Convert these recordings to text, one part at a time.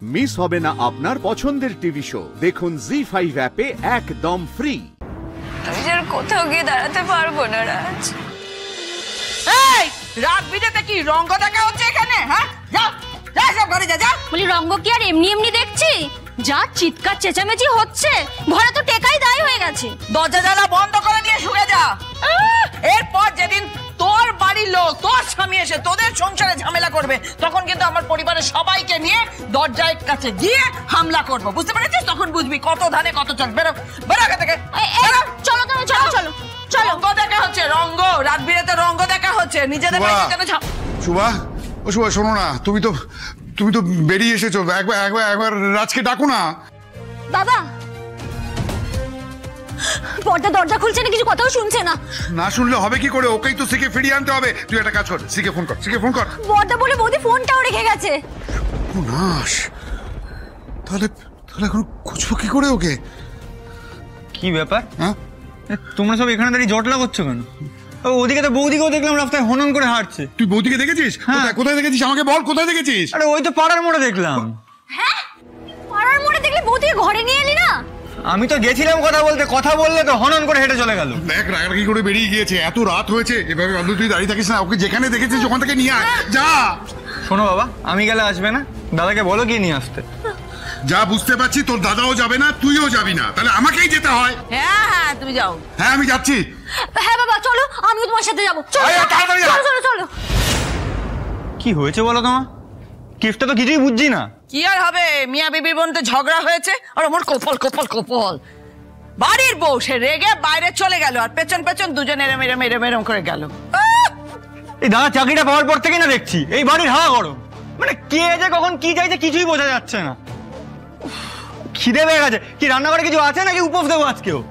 Miss হবে না আপনার পছন্দের টিভি শো। দেখুন জি5 অ্যাপে একদম ফ্রি। আমি আর কোথাও গিয়ে দাঁড়াতে পারবো না রাজ। এই রাত বিরেতে কি রঙ্গ দেখা হচ্ছে এখানে? হ্যাঁ, যা যা সব ঘরে যা। বলি রঙ্গ কি আর এমনি এমনি দেখছি? যা চিৎকার চেঁচামেচি হচ্ছে, ঘরে তো টেকাই দায় হয়ে গেছে। দরজা জানলা বন্ধ করে দিয়ে শুয়ে যা। এরপর যেদিন তোর বাড়ির লোক, তোর স্বামী এসে তোদের সংসারে ঝামেলা করবে, তখন কিন্তু আমার পরিবারের সবাইকে নিয়ে দরজার কাছে গিয়ে হামলা করবো, বুঝতে পেরেছিস? তখন বুঝবি কত ধানে কত চাল। বেরো বেরো এখান থেকে। চলো চলো চলো চলো চলো। রঙ্গ দেখা হচ্ছে, রঙ্গ রাত বিরেতে রঙ্গ দেখা হচ্ছে নিজেদের বাড়িতে। শুভা, ও শুভা শোনো না, তুমি তো বেরিয়ে এসেছো, একবার রাজকে ডাকো না। বাবা, পর্দা দরজা খুলছে না, কিছু কথাও শুনছে না। না শুনলে হবে কি করে? ওকেই তো সিকে ফিরিয়ে আনতে হবে। তুই একটা কাজ কর, সিকে ফোন কর। পর্দা বলে বৌদি ফোনটাও রেখে গেছে। নাশ, তাহলে এখন খুঁজবো কি করে ওকে? কি ব্যাপার? হ্যাঁ, তোমরা সব এখানে দাঁড়িয়ে জট লাগাচ্ছ কেন? ওদিকে তো বৌদিকেও দেখলাম রাস্তায় হনন করে হাঁটছে। তুই বৌদিকে দেখেছিস? কোথায় দেখেছিস? আমাকে বল, কোথায় দেখেছিস? আরে ওই তো পাড়ার মোড়ে দেখলাম। হ্যাঁ, পাড়ার মোড়ে দেখলে বৌদিকে ঘরে নিয়ে এলি না? আমি তো গেছিলাম কথা বললে তো হনন করে হেঁটে চলে গেল। দেখ রাগারাগি করে বেরিয়ে গিয়েছে, এত রাত হয়েছে, এভাবে অন্তত তুই দাঁড়িয়ে থাকিস না। ওকে যেখানে দেখেছিস ওখান থেকে নিয়ে আয়, যা। শোনো বাবা, আমি গেলে আসবে না, দাদাকে বলো গিয়ে নিয়ে আসতে। যা, বুঝতে পারছি তোর দাদাও যাবে না, তুইও যাবি না, তাহলে আমাকেই যেতে হয়। হ্যাঁ তুমি যাও। হ্যাঁ আমি যাচ্ছি। হ্যাঁ বাবা চলো, আমি তোমার সাথে যাবো। চলো চলো চলো চলো। কি হয়েছে বলো তোমার? কিফটা তো কিছুই বুঝছি না। কি আর হবে, মিয়া বিবির মধ্যে ঝগড়া হয়েছে আর আমার কপল। বাড়ির বউ সে রেগে বাইরে চলে গেল, আর পেছন দুজন এরম করে গেল। এই দাদা চাকরিটা পাওয়ার পর থেকে না দেখছি এই বাড়ির হাওয়া গরম। মানে কে যে কখন কি চাইছে কিছুই বোঝা যাচ্ছে না। খিদে পেয়ে গেছে, কি রান্নাঘরে কিছু আছে নাকি উপোস দেবো আজকেও?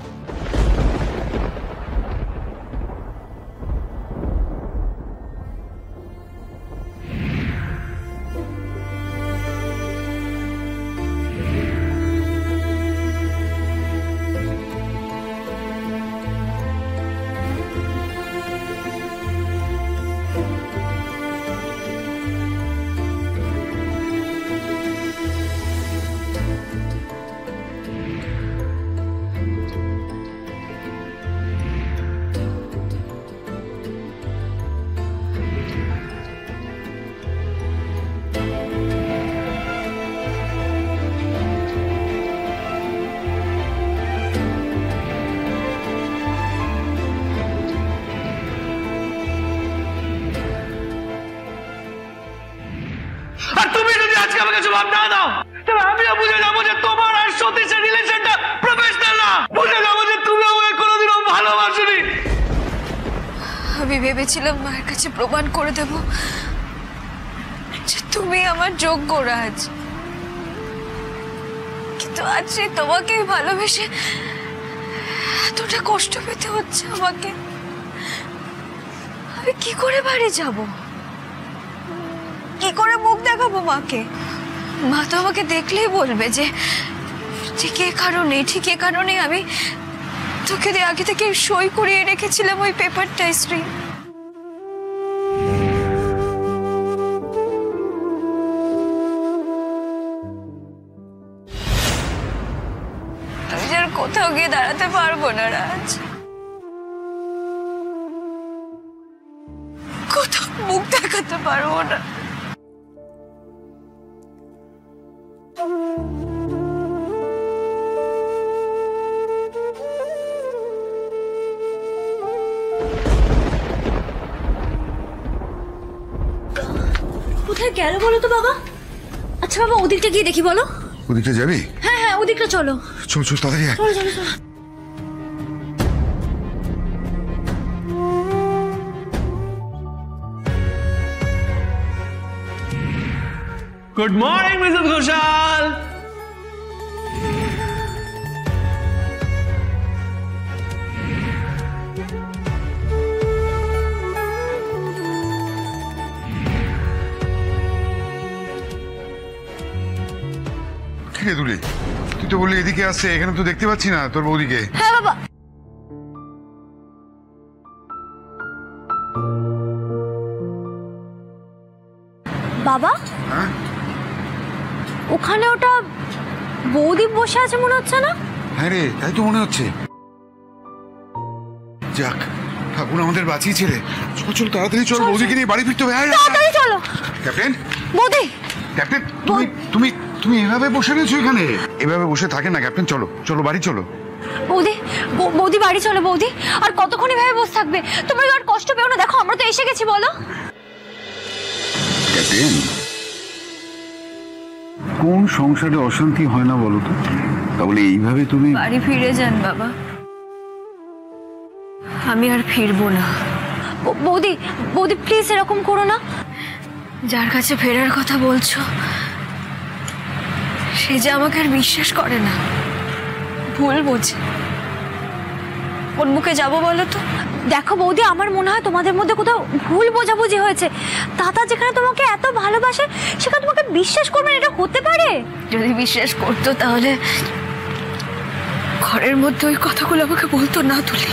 আর তুমি যদি আজকে আমাকে জবাব না দাও, তবে আমিও বুঝে যাবো যে তোমার আর সতীশের রিলেশনটা প্রফেশনাল না। বুঝে যাবো যে তুমি আমাকে কোনোদিনও ভালোবাসোনি। আমি ভেবেছিলাম মায়ের কাছে প্রমাণ করে দেব যে তুমি আমার যোগ্য রাজ, কিন্তু আজ তোমাকে ভালোবেসে এতটা কষ্ট পেতে হচ্ছে আমাকে। আমি কি করে বাড়ি যাব, কি করে মুখ দেখাবো মাকে? মা তো আমাকে দেখলেই বলবে যে ঠিক এ কারণে আমি তোকে আগে থেকে সই করিয়ে রেখেছিলাম ওই পেপারটা। শ্রী, আমি আর কোথাও গিয়ে দাঁড়াতে পারবো না রাজ, কোথাও মুখ দেখাতে পারবো না। কোথায় গেল বলো তো বাবা? আচ্ছা বাবা, ওদিকটা গিয়ে দেখি বলো। ওদিকটা যাবি? হ্যাঁ ওদিকটা চলো। চল তাড়াতাড়ি আয়। চলো। Good morning Mrs Ghoshal. কিরে তুলি, তুই তো বললি এদিকে আসছে, এখানে তো দেখতে পাচ্ছি না তোর বৌদিকে। হ্যাঁ বাবা। বাবা, হ্যাঁ ওখানে ওখানে ওটা বৌদি বসে আছে মনে হচ্ছে না? হ্যাঁ রে, তাই তো মনে হচ্ছে। যাক, ঠাকুর আমাদের বাঁচিয়েছে রে। চল চল তাড়াতাড়ি চল, বৌদিকে নিয়ে বাড়ি ফিরতে হবে। তাড়াতাড়ি চলো। ক্যাপ্টেন, বৌদি, ক্যাপ্টেন, তুমি তুমি তুমি এভাবে বসে রয়েছো এখানে? এভাবে বসে থাকে না ক্যাপ্টেন, চলো চলো বাড়ি চলো। বৌদি, বৌদি বাড়ি চলো বৌদি। আর কতক্ষণ এভাবে বসে থাকবে? তোমরা আর কষ্ট পেও না, দেখো আমরা তো এসে গেছি। বলো ক্যাপ্টেন, কোন সংসারে অশান্তি হয় না বলো তো? তাহলে এইভাবে তুমি বাড়ি ফিরে যান বাবা, আমি আর ফিরবো না। বৌদি, বৌদি প্লিজ এরকম করো না। যার কাছে ফেরার কথা বলছো সে যে আমাকে আর বিশ্বাস করে না, ভুল বোঝে। কোন মুখে যাবো বলো তো? দেখো বৌদি, আমার মনে হয় তোমাদের মধ্যে কোথাও ভুল বোঝাবুঝি হয়েছে। দাদা যেখানে তোমাকে এত ভালোবাসে সেখানে তোমাকে বিশ্বাস করবে না, এটা হতে পারে? যদি বিশ্বাস করতো তাহলে ঘরের মধ্যে ওই কথাগুলো আমাকে বলতো না তুলি।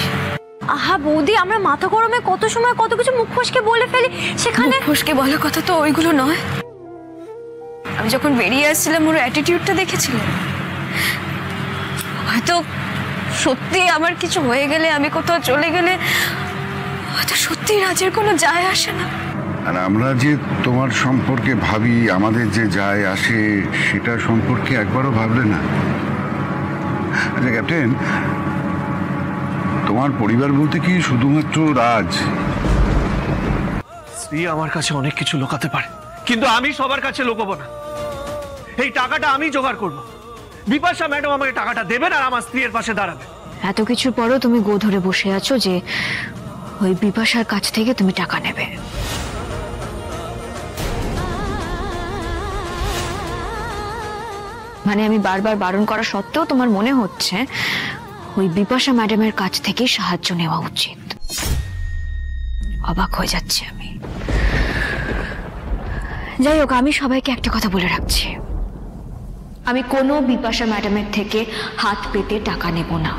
আহা বৌদি, আমরা মাথা গরমে কত সময় কত কিছু মুখ ফসকে বলে ফেলি, সেখানে ফসকে বলার কথা তো ওইগুলো নয়। আমি যখন বেরিয়ে আসছিলাম ওর অ্যাটিটিউডটা দেখেছিলাম। হয়তো সত্যি আমার কিছু হয়ে গেলে, আমি কোথাও চলে গেলে হয়তো সত্যি রাজের কোনো যায় আসে না। আর আমরা যে তোমার সম্পর্কে ভাবি, আমাদের যে যায় আসে, সেটা সম্পর্কে একবারও ভাবলে না? আচ্ছা ক্যাপ্টেন, তোমার পরিবার বলতে কি শুধুমাত্র রাজ? স্ত্রী আমার কাছে অনেক কিছু লুকাতে পারে, কিন্তু আমি সবার কাছে লুকাবো না। এই টাকাটা আমি জোগাড় করব। বিপাশা ম্যাডাম আমাকে টাকাটা দেবেন আর আমার স্ত্রীর পাশে দাঁড়াবে। এত কিছুর পরও তুমি গো ধরে বসে আছো যে ওই বিপাশার কাছ থেকে তুমি টাকা নেবে। মানে আমি বারবার বারণ করা সত্ত্বেও তোমার মনে হচ্ছে ওই বিপাশা ম্যাডামের কাছ থেকে সাহায্য নেওয়া উচিত। অবাক হয়ে যাচ্ছে আমি। যাই হোক, আমি সবাইকে একটা কথা বলে রাখছি, আমি কোনো বিপাশা ম্যাডামের থেকে হাত পেতে টাকা নেব না।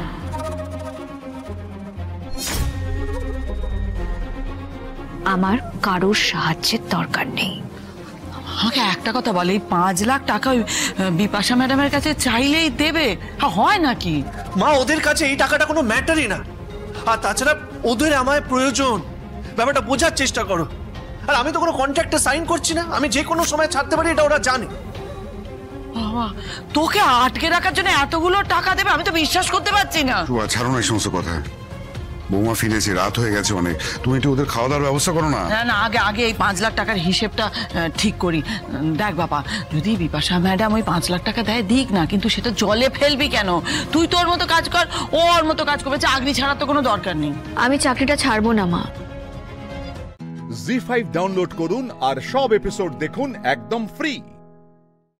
আমার কারোর সাহায্যের দরকার নেই। আমাকে একটা কথা বলে, এই 5 লাখ টাকা ওই বিপাশা ম্যাডামের কাছে চাইলেই দেবে? হয় নাকি? মা, ওদের কাছে এই টাকাটা কোনো ম্যাটারই না। আর তাছাড়া ওদের আমায় প্রয়োজন, ব্যাপারটা বোঝার চেষ্টা করো। আর আমি তো কোনো কন্ট্রাক্টে সাইন করছি না, আমি যে কোনো সময় ছাড়তে পারি, এটা ওরা জানে। বাবা, তোকে আটকে রাখার জন্য এতগুলো টাকা দেবে? আমি তো বিশ্বাস করতে পারছি না। ছাড়ো না এই সমস্ত কথা। বৌমা ফিরেছে, রাত হয়ে গেছে অনেক, তুমি একটু ওদের খাওয়া দাওয়ার ব্যবস্থা করো না। না না, আগে এই 5 লাখ টাকার হিসেবটা ঠিক করি। দেখ বাবা, যদি বিপাশা ম্যাডাম ওই 5 লাখ টাকা দেয় দিক না, কিন্তু সেটা জলে ফেলবি কেন? তুই তোর মতো কাজ কর, ও ওর মতো কাজ করবে। চাকরি ছাড়ার তো কোনো দরকার নেই। আমি চাকরিটা ছাড়বো না মা। জি5 ডাউনলোড করুন আর সব এপিসোড দেখুন একদম ফ্রি।